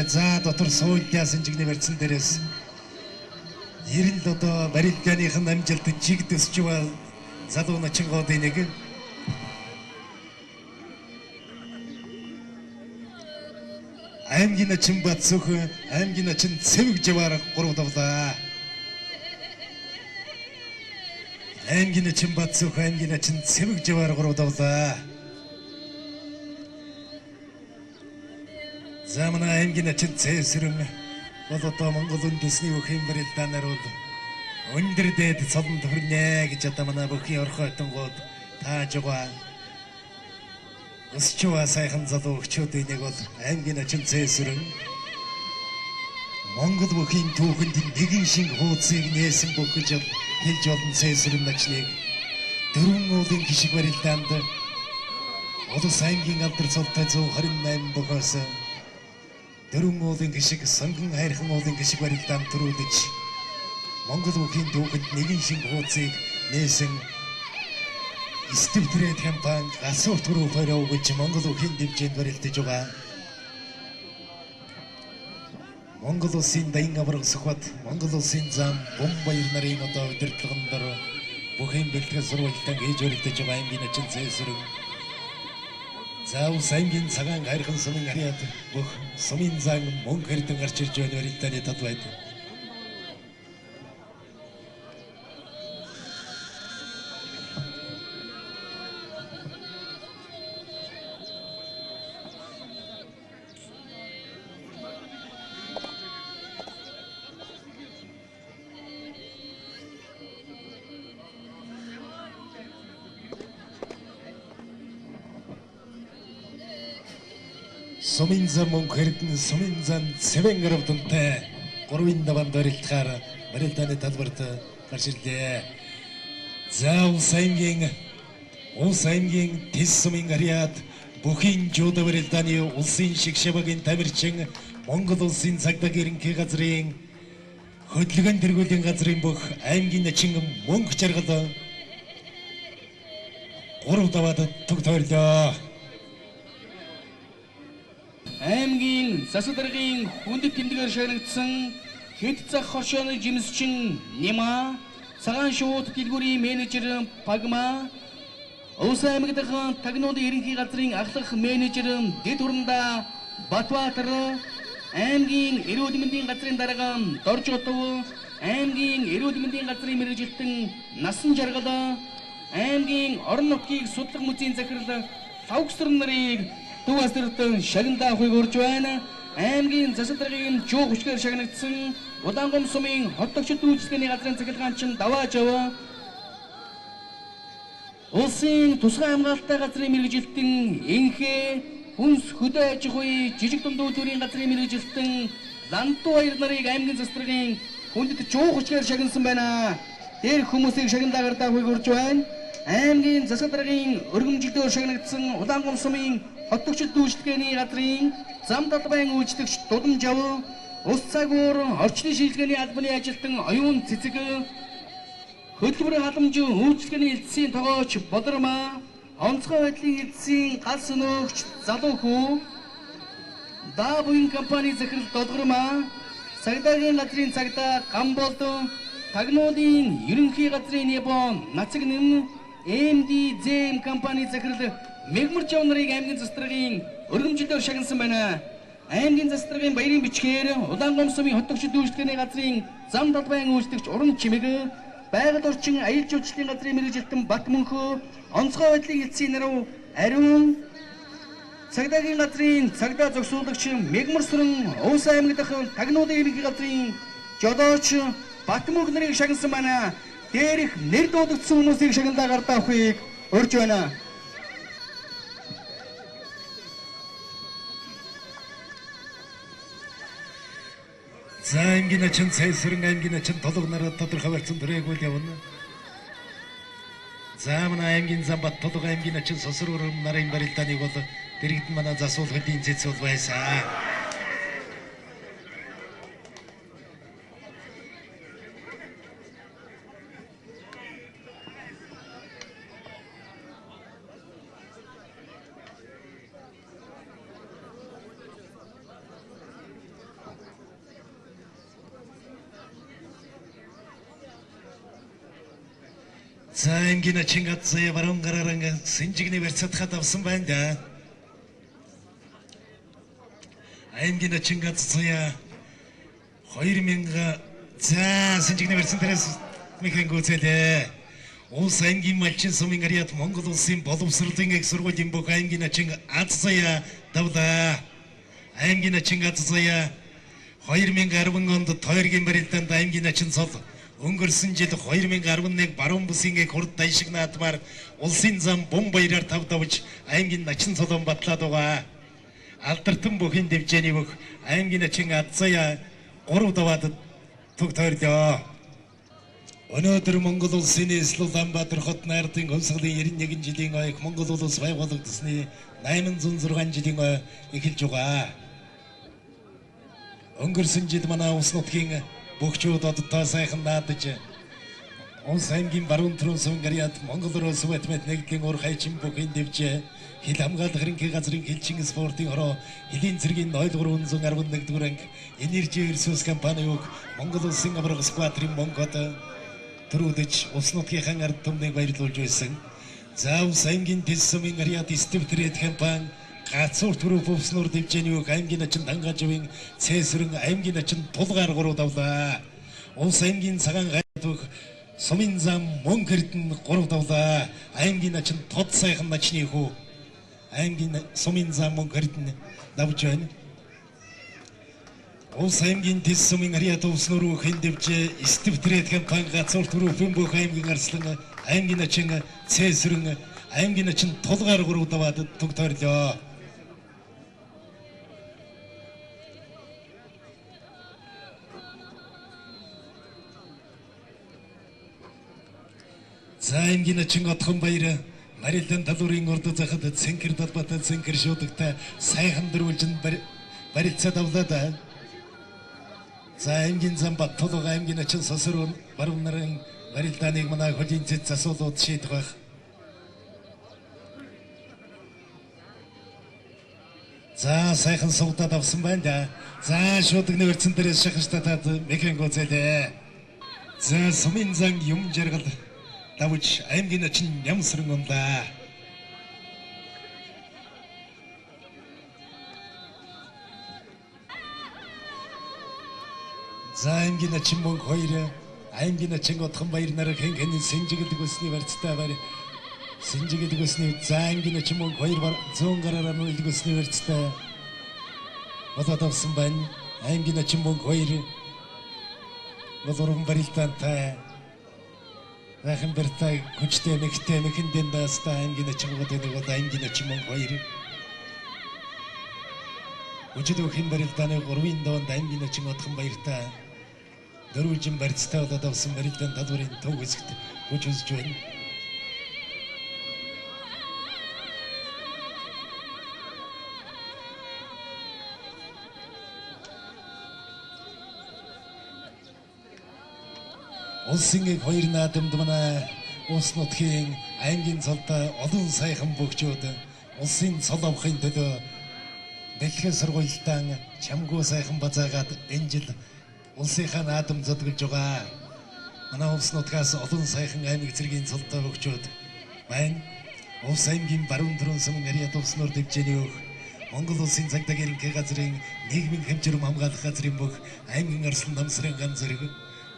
За дотор суульяасан чигний барьсан дээрээс 90 одоо барилдааныхын амжилт чиг төсч ба залуу начингуудын нэг аймгийн начин Батсөх аймгийн начин Цэвэг Жаваар 3 давлаа. аймгийн начин Батсөх аймгийн начин Цэвэг Жаваар 3 давлаа. Замна аймгийн начин Цэсрэн бол одоо Монгол үндэсний бүхэн барилдаанаар бол өндөр дээд цолон төрнэ гэж одоо манай бүхэн орхойтонгууд тааж байгаа. Өсчөө сайхан залуу өгчүүдийн нэг бол аймгийн начин Цэсрэн Монгол бүхийн түүхэнд нэгэн шинг хуудсыг нээсэн бүх гэж хэлж олон Цэсрэн начныг дөрвөн уулын гişиг барилдаанд улс аймгийн алдар цолтой 128 бохоос дөрвөн уулын гişиг сонгон хайрхан уулын гişиг барилдаанд төрүүлж Монгол бүхийн түүхэнд нэгэн шинг хуудсыг нээсэн Стивтрээд компани асуулт руу хороо гэж Монгол бүхийн дэвжээнд барилдаж байгаа. Монгол улсын дайны авраг сөхөд Монгол улсын зам Бомбаяр нарын одоо удирдлагын дор бүхэн бэлтгэл сурвалжлан хийж өргөдөж байгаа аймгийн начин Цэсрэн Зав сангийн цагаан хайрхан сумын харьяад бүх сумын зан мөнгө хэрдэн гарч ирж байна барилдааны тод байд. Сумын зам мөнгө хэрдэн сумын зам Цэвэн гаравдантай 3-ын даван барилдахаар барилдааны талбарт гарч ирлээ. За улс аймгийн Тэс сумын харьяад бүхийн жууд барилдааны улсын шигшавагийн тамирчин Монгол улсын цагдаагийн ерөнхий газрын хөдөлгөөн тэргуулийн газрын бүх аймгийн начин мөнгө жаргал 3 даваад төг тойрлоо. аймгийн засаг даргын хүндэт тэмдгээр шагнагдсан хэд цаг хоршооны жимсчин Нима, цагаан шууд дэлгүүрийн менежер Пагма, Улс аймаг дахин тагнуулын ерөнхий газрын ахлах менежер Дэд Хуранда Батбаатар, аймгийн эрүүл мэндийн газрын дарга Дорж Готов, аймгийн эрүүл мэндийн газрын мэргэжилтэн Насан Жаргал, аймгийн орон нутгийг судлах музейн захирал Лавгсрын нарыг Төв астртын шагнада ахыг урж байна. Аймгийн засаг даргын жуу хүчгээр шагнагдсан Улаангом сумын хотдогчид үйлчлэгээний газрын цахилгаанчин Даваа Жав, улсын тусгай хамгаалалттай газрын мэргэжилтэн Инхэ, хүнс хөдөө аж ахуйн жижиг дундуу төрийн газрын мэргэжилтэн Ланту баяр нарыг аймгийн засаг даргын хүндэт жуу хүчгээр шагнасан байна. Дээрх хүмүүсийг шагнадаагаар ахыг урж байна. Аймгийн засаг даргын өргөмжилтөөр шагнагдсан Улаангом сумын хотдогчид үйлчлэгээний газрын зам талбайн үйлчлэгч Дудам Жав, ус цаг уур орчны шилжгээний албаны ажилтан Оюун Цэцэг, хөдөлмөр халамж үйлчлэгээний эцсийн тогооч Бодрма, онцгой байдлын эцсийн галс өнөөгч Залуу хүү, Да буян компани захирал Долгорма, цагдаагийн газрын цагдаа Гамболд, тагнуулын ерөнхий газрын Небон Нацагнэн, MDZM компани захирал Мегмар Жав нарыг аймгийн засаг даргын өргөмжилтөөр шагнасан байна. Аймгийн засаг даргын баярын бичгээр Улаангом сумын хотдогчид үйлчлэгээний газрын зам талбайн үйлчлэгч Уран Чимэг, байгаль орчин аялал жуулчлалын газрын мэргэжилтэн Бат Мөнхөө, онцгой байдлын эцсийн нарав Ариун, цагдаагийн газрын цагдаа зогсуулагч Мегмар Сүрэн, Улс аймаг дахин тагнуулын ерөнхий газрын жолооч Бат Мөнх нарыг шагнасан байна. Дээрх нэр дуудагдсан хүмүүсийг шагналаа гардаа авахыг урьж байна. За аймгийн начин Цэсрэн аймгийн начин Толгой нараа тодорхой барьсан төрөөгөл явна. За манай аймгийн Замбат Толгой аймгийн начин Сосруур нарын барилдааныг бол дэрэгдэн манай засвал хөлийн цэц бол байсан. За энгийн Чингацзая баруун гарааран Синжигний барьцаатахад авсан байна да. Энгийн Чингацзая 2000 за Синжигний барьцаан дээрээс микрон гүйцээлээ. Улс аймгийн малчин сумын ариат Монгол улсын боловсролын их сургуулийн бүх аймгийн Чингацзая давлаа. Аймгийн Чингацзая 2010 онд тойргийн барилдаанд аймгийн ачин цол өнгөрсөн жил 2011 баруун бүсийн хурд дайшиг наадмаар улсын зам бум баяраар тавдавж аймгийн ачин цолон батлаад байгаа. Алдартан бүхийн дэвжээний бүх аймгийн ачин Аззая 3 даваад туг тойрлоо. Өнөөдөр Монгол улсын нийслэл Улаанбаатар хот найрдын хувьсгалын 91 жилийн ойг Монгол улс байгуулагдсны 806 жилийн ой эхэлж байгаа. Өнгөрсөн жил манай улс нутгийн Бөхчүүд одтой сайхан наадаж улс аймгийн баруун түрүүн сумгариад Монгол улс байтмет нэгдлийн ур хайчин бүхийн дэвжээ хил хамгаалах ерөнхий газрын хилчин спортын хороо хилийн цэргийн 7311 дугаар анги энержи ресурс компани үг Монгол улсын авраг сквадрын Монгод төрүүлж улс нутгийн ард түмнийг баярлуулж байсан. За улс аймгийн дэс сумын ариад стивтрээд компани Гацуур түрүү бөвснөр дэвжээний үг аймгийн ачин Дангажвын цэсрэн аймгийн ачин Тулгаар 3 давлаа. Улс аймгийн цагаан гайдвах сумын зам мөн хэрдэн 3 давлаа. Аймгийн ачин Тод сайхан начны хүү аймгийн сумын зам мөн хэрдэн давж байна. Улс аймгийн дэс сумын ариат өвснөр үхэн дэвжээ стивтрээд компани Гацуур түрүү бүх аймгийн арслан аймгийн ачин цэсрэн аймгийн ачин Тулгаар 3 даваад туг тойрлоо. За аймгийн ачин Отхон баяр Марилдан талуурын урд захад цэнхэр далбатаа цэнхэр шуудагтай сайхан дөрвөлжин барилцаа давлаад. За аймгийн зам Баттулга аймгийн ачин Сосрон баруун нарын барилдааныг манай хөлийн цэц асуулууд шийдэх байх. За сайхан суудаад авсан байна да. За шуудаг нэрцэн дээрээс шахаж татаад микрон гооцэлээ. За сумын зан юм жаргал давж аймгийн ачин нямсран унлаа. За аймгийн ачин мөн хоёр аймгийн ачин Отхон баяр нарыг хэн синжигэлдэг өсний барьцтай барь синжигэлдэг өсний за аймгийн ачин мөн хоёр зүүн гараараа нүлдэг өсний барьцтай болоод авсан байна. Аймгийн ачин мөн хоёр болорон барилдаантай Рахан бэртай хүчтэй нэхэндэн даастаа аймгийн ачин гот аймгийн ачин мөн хоёр Өчигдөр хэн барилдааны 3-ын доонд аймгийн ачин Отхон баяртай дөрвөлжин барьцтай болоод авсан барилдаан талбарын төв хэсэгт хүч үзэж байна. Улсын хоёр наадамд манай улс нутгийн аймгийн цолтой олон сайхан бөхчүүд улсын цол авахын төлөө дэлхийн сургуультан чамгүй сайхан базаагаад энэ жил улсынхаа наадам зодголж байгаа. Манай улс нутгаас олон сайхан аймаг цэргийн цолтой бөхчүүд байна. Улс аймгийн баруун түрүүн сумын ариат улсноор дэвжээний өг Монгол улсын цагдаагийн ерөнхий газрын нийгмийн хэмжүүрм хамгаалах газрын бүх аймгийн арслан намсрын ган зэрэг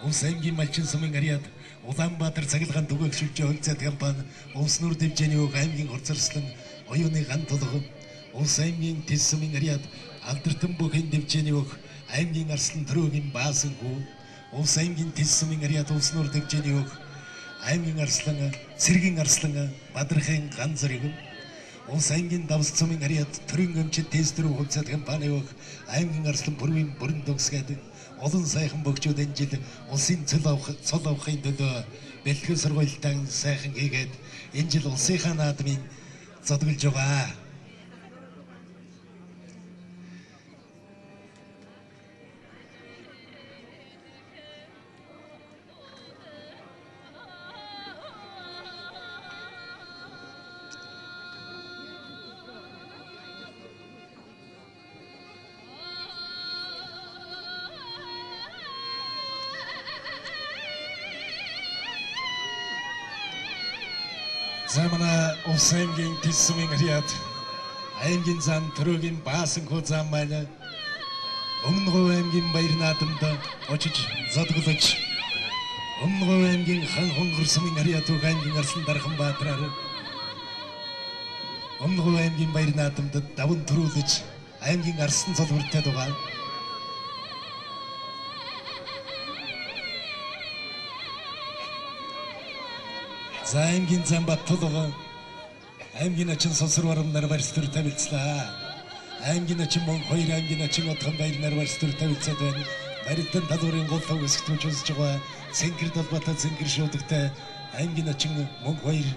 улс аймгийн малчин сумын ариат Улаанбаатар цахилгаан түгээгшүүлж хөлцөд компани улсноор дэвжээний өг аймгийн хурцарслан оюуны ган тулгын улс аймгийн тэс сумын ариат алдартан бүхэн дэвжээний өг аймгийн арслан төрөөгийн баасан хүү улс аймгийн тэс сумын ариат улсноор дэвжээний өг аймгийн арслан цэргийн арслан бадрахын ган зэрэг улс аймгийн давс сумын ариат төрийн өмчит тестэрүү хөлцөд компани өг аймгийн арслан бүрийн бүрэн төгсгээд олон сайхан бөхчүүд энэ жил улсын цол авахын төлөө бэлтгэл сургуультан сайхан хийгээд энэ жил улсынхаа наадмын зодголж байгаа. За манай Увс аймгийн Тэссумын Хариад аймгийн зам Төрөгийн Баасанхүү зам маань Өмнө Говь аймгийн Баяр наадамд очиж зодглож Өмнө Говь аймгийн Хан Хонгор сумын Хариад Түүх аймгийн Арслан Дархан Баатраар Өмнө Говь аймгийн Баяр наадамд даван төрүүлж аймгийн Арслан цолгортой дугаа. За аймгийн зам Баттулга аймгийн очин Сонсор баруун нар барьс төр тавилцлаа. Аймгийн очин Монг хоёр аймгийн очин Отхон баяр нар барьс төр тавилцаад байна. Барилдан талуурын гол тав өсгтүүлж үзэж байгаа Цэнгэр Долбоотой Цэнгэр шуудагтай аймгийн очин Монг хоёр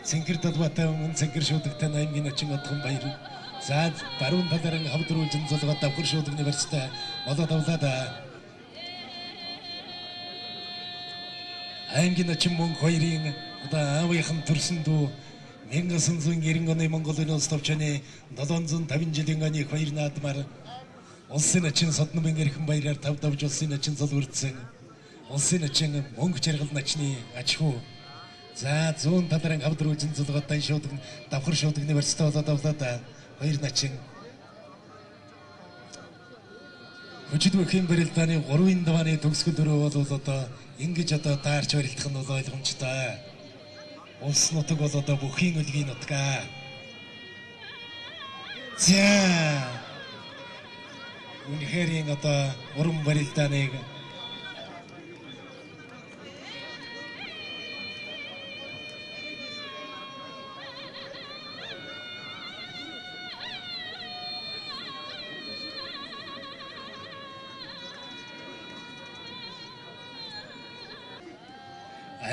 Цэнгэр Долбоотой өмнө Цэнгэр шуудагтай аймгийн очин Отхон баяр. За баруун таларын хавдруулжин золгоо давхар шуудагны барьстай болоод авлаа. Аймгийн очин Монг хоёрын одоо аавынхан төрсөн дүү 1990 оны Монголын улс төвчөний 750 жилийн оны их баяр наадмаар улсын очин Содномын эрхэм баяраар тав давж улсын очин цолгордсон улсын очин Мөнгө Жаргал начны аж ахуй. За зүүн таларын хавдруулжин зулгаатай шуудаг давхар шуудагны барьцтай болоод авлаа. Баяр начин Хөчид бүхэн барилдааны 3-ын давааны төгсгөл өрөө бол одоо ингэж одоо таарч барилдах нь бол ойлгомжтой. Улс нутаг бол одоо бүхийн өлгийн нутгаа. За үнэхээр одоо уран барилдааныг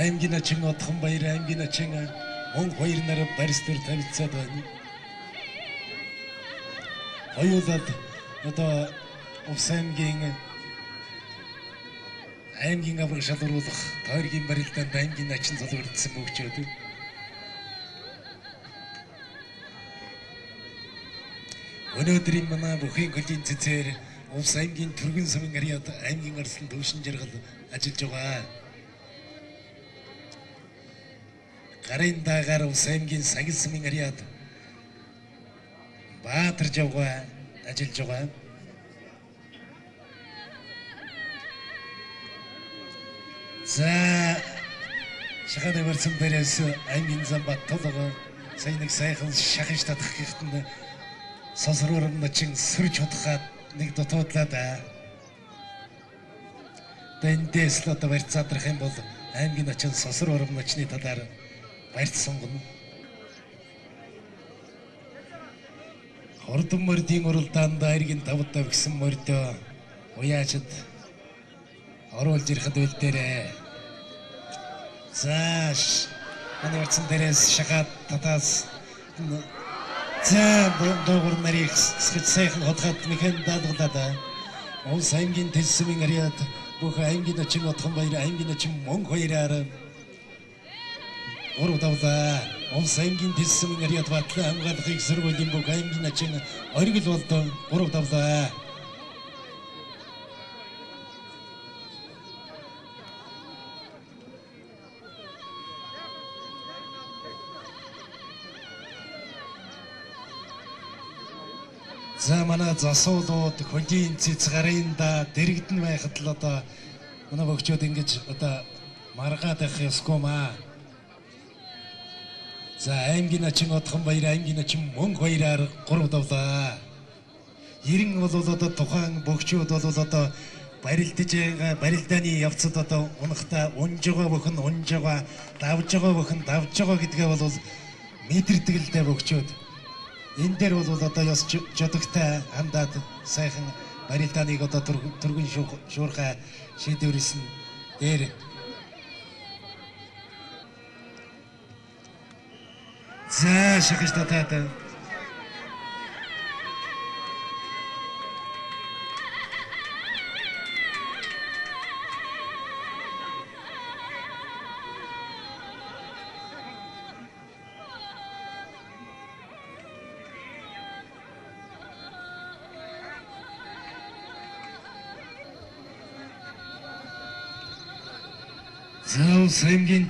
аймгийн очин Отхон баяр аймгийн очин Монг хоёр нар барьс төр тавилцаад байна. Хоёулаад одоо Увс аймгийн авраг шалгаруулах тойргийн барилдаанд аймгийн очин цолгордсон мөгчөөд. Өнөөдрийн манай бүхийн хөлийн цэцээр Увс аймгийн Түргэн сумын Хариад аймгийн Арслан Төвшин Жаргал ажиллаж байгаа. Гарын дагаар Увс аймгийн Сагил сумын Хариад Баатар жавгаа ажиллаж байгаа. За шаханы барьсан дээрээс аймгийн зам Баттулга сая нэг сайхан шахаж татах гихтэн Сонсор баруун начин сөрж хутгаад нэг дутуудлаа да. Тэндээс л одоо барьцаадрах юм бол аймгийн очин Сонсор баруун начны талаар барьц сонгоно. Хордон мордын уралдаанд айргийн тавд тавьсан мордоо уяачд оруулж ирэхэд үйл дээрээ. Зааш манай утсан дээрээс шахаад татаас за доогор нарыг сэж сайхан хотход мэхэн даадгалаа. Улс аймгийн Тэссумын Хариад бүх аймгийн очин Отхон баяр аймгийн очин Монг хоёраар урдавлаа. Улс аймгийн Тэссумын Хариад батлан хамгаалахыг сөргөлийн бүх аймгийн очин оргил болдоо урдавлаа. За манай засуулууд хөлийн цэц гарын да дэрэгдэн байхад л одоо манай бөгчүүд ингэж одоо маргаад байх ёсгүй маа. За аймгийн очин Отхон баяр аймгийн очин Монг хоёраар 3 давлаа. 90 бол одоо тухайн бөгчүүд бол одоо барилдаж байгаа барилдааны явцад одоо унахта унж байгаа бүхэн унж байгаа, давж байгаа бүхэн давж байгаа гэдгээ бол мэдэрдэг л дээ бөгчүүд. Энэ дээр бол одоо ёс жодогтой хандаад сайхан барилдааныг одоо түргэн шуурхай шийдвэрлсэн дээр за шахаж татаад за Увс аймгийн